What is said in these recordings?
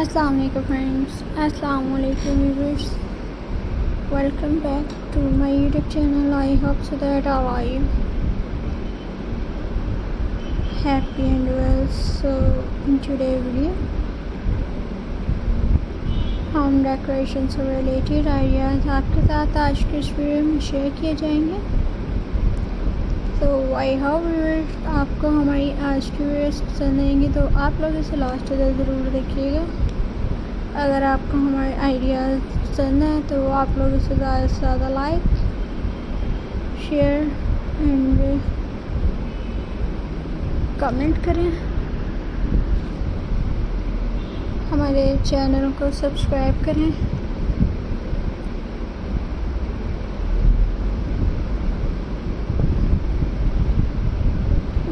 Assalamu alaikum friends, Assalamu alaikum viewers. Welcome back to my YouTube channel. I hope so that all are you happy and well. So in today's video हम decoration से related ideas आपके साथ आज के इस video में share किए जाएंगे। तो आई होप व्यूअर्स आपको हमारी आज की वीडियोस पसंद आएंगी, तो आप लोग इसे लास्ट तक ज़रूर देखिएगा। अगर आपको हमारे आइडियाज़ पसंद हैं तो आप लोग इसे ज़्यादा से ज़्यादा लाइक शेयर एंड कमेंट करें। हमारे चैनल को सब्सक्राइब करें।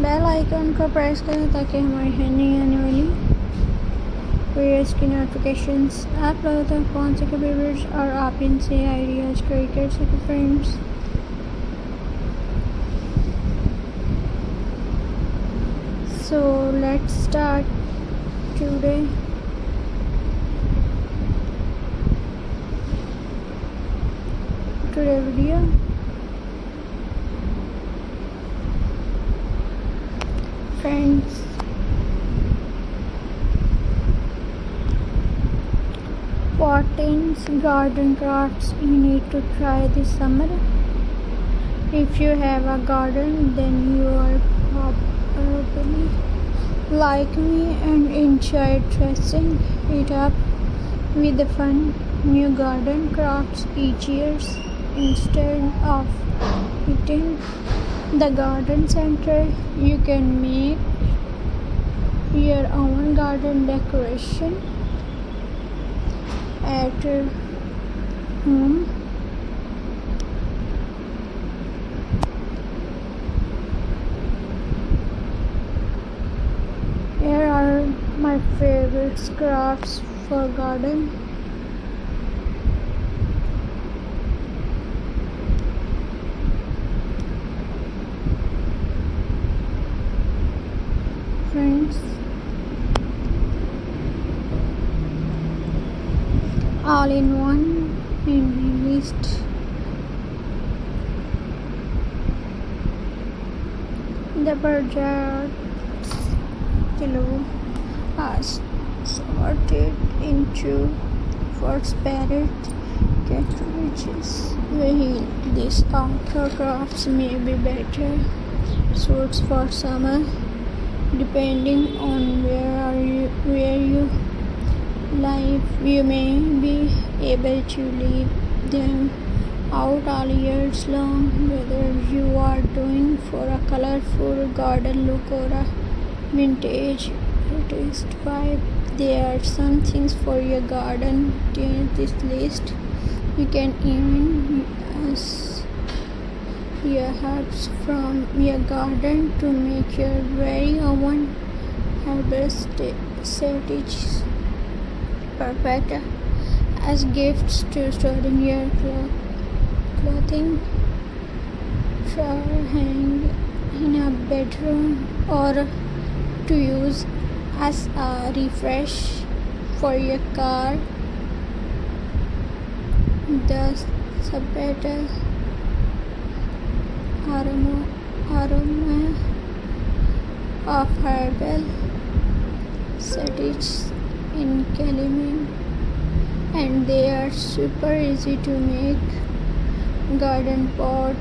बेल आइकन को प्रेस करें ताकि हमारी नई आने वाली वीडियोस की नोटिफिकेशंस आप लोगों तक पहुंच सके व्यूअर्स, और आप इनसे आइडियाज़ क्रिएट कर सके friends. So let's start today video. Friends, what things garden crafts you need to try this summer? If you have a garden, then you are probably like me and enjoy dressing it up with the fun new garden crafts each year. Instead of hitting the garden center, you can make your own garden decoration at home. Here are my favorite crafts for garden. Friends, all in one and list. The projects below are sorted into first parent categories. While these outdoor crafts may be better suits for summer, depending on where you live, you may be able to leave them out all years long. Whether you are doing for a colorful garden look or a vintage artist vibe, there are some things for your garden in this list. You can even use your herbs from your garden to make your very own herbal strategies perfect as gifts to store in your clothing drawer, hang in a bedroom, or to use as a refresh for your car. The subtitle aroma of herbal strategies in Calimim, and they are super easy to make. Garden pot,